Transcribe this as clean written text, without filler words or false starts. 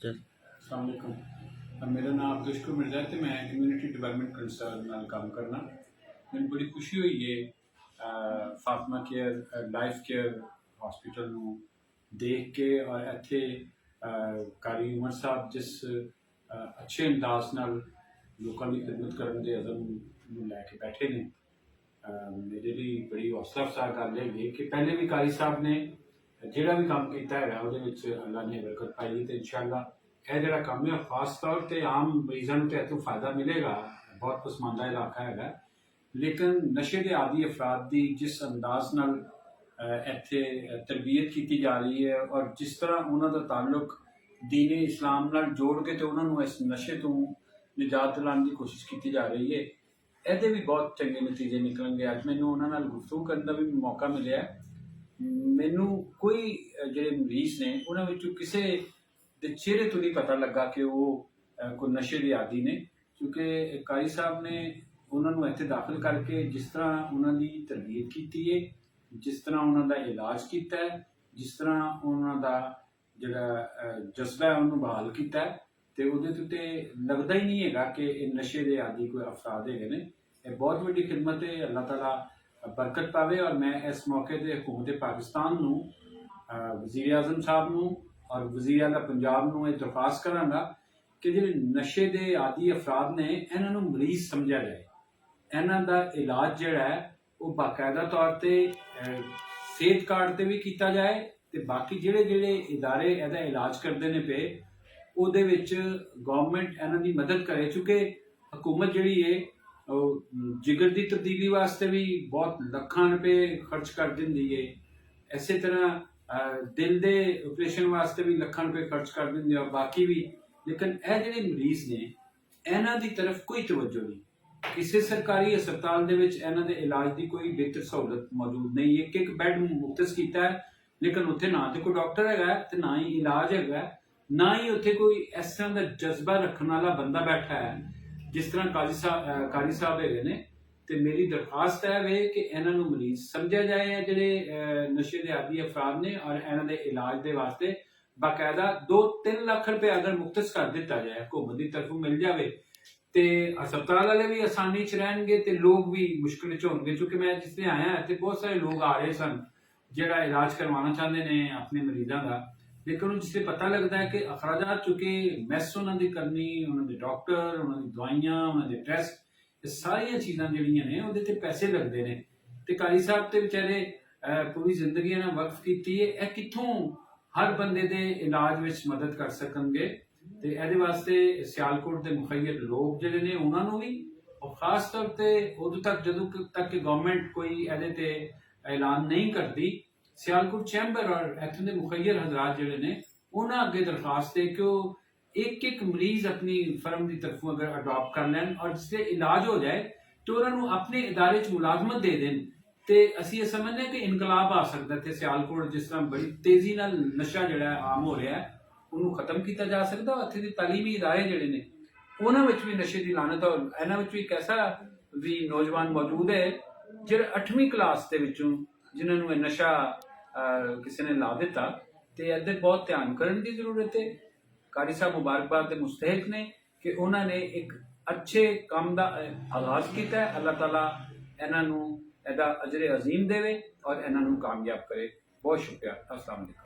अस्सलाम वालेकुम। मेरा नाम अब्दुशकुर मिर्ज़ा है तो मैं कम्यूनिटी डिवेलपमेंट कंसर्न नाल काम करना। मैनूं बड़ी खुशी हुई है Fatima care life care hospital नूं देख के और इत्थे कारी उमर साहब जिस अच्छे अंदाज नाल लोकां दी खिदमत करन दे अज़म नूं लैके बैठे ने। मेरे लिए बड़ी हौसला अफजा गल है कि पहले भी कारी साहब ने ਜਿਹੜਾ ਵੀ ਕੰਮ ਕੀਤਾ ਹੈਗਾ ਉਹਦੇ ਵਿੱਚ ਅੱਲਾ ਨੇ ਬਰਕਤ ਪਾਈ ਤੇ ਇਨਸ਼ਾਅੱਲਾ ਇਹ ਜਿਹੜਾ ਕੰਮ ਹੈ ਖਾਸ ਤੌਰ ਤੇ ਆਮ ਮਰੀਜ਼ਾਂ ਨੂੰ ਤੇ ਇਹ ਤੋਂ ਫਾਇਦਾ ਮਿਲੇਗਾ। ਬਹੁਤ ਪਸਮਾਨਦਾ ਇਲਾਕਾ ਹੈਗਾ ਲੇਕਿਨ ਨਸ਼ੇ ਦੇ ਆਦੀ ਅਫਰਾਦ ਦੀ ਜਿਸ ਅੰਦਾਜ਼ ਨਾਲ ਇੱਥੇ ਤਰਬੀਅਤ ਕੀਤੀ ਜਾ ਰਹੀ ਹੈ ਔਰ ਜਿਸ ਤਰ੍ਹਾਂ ਉਹਨਾਂ ਦਾ ਤਾਲੁਕ ਦੀਨ ਇਸਲਾਮ ਨਾਲ ਜੋੜ ਕੇ ਤੇ ਉਹਨਾਂ ਨੂੰ ਇਸ ਨਸ਼ੇ ਤੋਂ ਨਿਜਾਤ ਦਿਲਾਉਣ ਦੀ ਕੋਸ਼ਿਸ਼ ਕੀਤੀ ਜਾ ਰਹੀ ਹੈ। ਇਹਦੇ ਵੀ ਬਹੁਤ ਚੰਗੇ ਨਤੀਜੇ ਨਿਕਲਣਗੇ। ਅੱਜ ਮੈਨੂੰ ਉਹਨਾਂ ਨਾਲ ਗੁਫ਼ਤਗੂ ਕਰਨ ਦਾ ਵੀ ਮੌਕਾ ਮਿਲਿਆ। ਮੈਨੂੰ ਕੋਈ ਜਿਹੜੇ ਮਰੀਜ਼ ਨੇ ਉਹਨਾਂ ਵਿੱਚੋਂ ਕਿਸੇ ਦੇ ਚਿਹਰੇ ਤੋਂ ਨਹੀਂ ਪਤਾ ਲੱਗਾ ਕਿ ਉਹ ਕੋਈ ਨਸ਼ੇ ਦੇ ਆਦੀ ਨੇ, ਕਿਉਂਕਿ ਕਾਰੀ ਸਾਹਿਬ ਨੇ ਉਹਨਾਂ ਨੂੰ ਇੱਥੇ ਦਾਖਲ ਕਰਕੇ ਜਿਸ ਤਰ੍ਹਾਂ ਉਹਨਾਂ ਦੀ ਤਰਬੀਅਤ ਕੀਤੀ ਹੈ, ਜਿਸ ਤਰ੍ਹਾਂ ਉਹਨਾਂ ਦਾ ਇਲਾਜ ਕੀਤਾ ਹੈ, ਜਿਸ ਤਰ੍ਹਾਂ ਉਹਨਾਂ ਦਾ ਜਿਹੜਾ ਜਜ਼ਬਾ ਹੈ ਉਹਨੂੰ ਬਹਾਲ ਕੀਤਾ ਤੇ ਉਹਦੇ ਤੇ ਲੱਗਦਾ ਹੀ ਨਹੀਂ ਹੈਗਾ ਕਿ ਇਹ ਨਸ਼ੇ ਦੇ ਆਦੀ ਕੋਈ ਅਫਰਾਦ ਹੈਗੇ ਨੇ। ਇਹ ਬਹੁਤ ਵੱਡੀ ਖਿਦਮਤ ਹੈ। ਅੱਲਾਹ ਤਾਲਾ बरकत पावे। और मैं इस मौके पर हुकूमत पाकिस्तान नूं वज़ीर आज़म साहब नूं और वज़ीर आला पंजाब नूं ये दरख्वास्त करांगा कि जिहड़े नशे दे आदी अफराद ने इन्हां नूं मरीज़ समझा जाए, इन्हां दा इलाज जिहड़ा है वो बाकायदा तौर पर सेहत कार्ड ते भी किया जाए ते बाकी जिहड़े जिहड़े इदारे इहदा इलाज करते हैं पे उहदे विच गवर्नमेंट इन्हां दी मदद करे, चूँकि हुकूमत जिहड़ी है जिगर की तब्दीली वास्ते भी बहुत लखां रुपए खर्च कर देंदी है। इसे तरह दिल के ऑपरेशन वास्ते भी लखां रुपए खर्च कर देंदी है बाकी भी। लेकिन यह जिहड़े मरीज ने इन्हां दी तरफ कोई तवज्जो नहीं। किसी सरकारी अस्पताल दे विच इन्हां दे इलाज की कोई बेहतर सहूलत मौजूद नहीं। एक बैड मुख्तस किया है लेकिन उत्थे ना तो कोई डॉक्टर है तो ना ही इलाज है, ना ही उत्थे कोई इस तरह का जज्बा रखने वाला बंदा बैठा है जिस तरह कारी साहब है। तो मेरी दरख्वास्त है वे कि इन्हां नूं मरीज समझा जाए जिहड़े नशे के आदी अफराद ने और इन्हां दे इलाज के वास्ते बाकायदा 2-3 लाख रुपए अगर मुख्तस कर दिता जाए हुकूमत की तरफों मिल जाए तो अस्पताल वाले भी आसानी च रहणगे ते लोग भी मुश्किल च होणगे। क्योंकि मैं जिसने आया तो बहुत सारे लोग आ रहे सन जिहड़ा इलाज करवाना चाहते हैं अपने मरीजों का, लेकिन जिससे पता लगता है कि अखराजात चुके मैस उन्होंने करनी, उन्होंने डॉक्टर, उन्होंने दवाइयां, उन्होंने टेस्ट, ये सारिया चीज़ां जिहड़ियां ने उहदे ते पैसे लगते हैं। तो कारी साहब तो बेचारे पूरी जिंदगी ने वक्फ की है, यह कित्थों हर बंदे दे इलाज विच मदद कर सकणगे। तो ये वास्ते सियालकोट के मुखैर लोग जिहड़े ने उन्होंने भी और खास तौर पर उदों तक जदों तक कि गवर्नमेंट कोई ये ऐलान नहीं करती, सियालकोट चैंबर और इत्थों के मुखैर हजरात जिहड़े ने उन्हां अगे दरखास्त है कि एक एक मरीज अपनी फर्म की तरफों अगर अडॉप्ट कर लैन और जिससे इलाज हो जाए तो उन्होंने अपने इदारे च मुलाजमत दे देन तो असीं ये समझने कि इनकलाब आ सकता है। सियालकोट जिस तरह बड़ी तेजी नाल नशा जिहड़ा आम हो रहा है उन्होंने खत्म किया जा सकता। इत्थे दे तालीमी इदारे जिहड़े ने उन्हां विच भी नशे की लानत और इन्हां विच भी एक ऐसा भी नौजवान मौजूद है जिहड़ा 8वीं क्लास के विचों जिन्होंने नशा किसी ने ला दिता। तो इधर बहुत ध्यान करने की जरूरत है। कारी साहब मुबारकबाद के मुस्तहिक ने कि उन्होंने एक अच्छे काम का आगाज किया। अल्लाह ताला इन्हों अजर अजीम देवे और इन्हों कामयाब करे। बहुत शुक्रिया। अस्सलाम वालेकुम।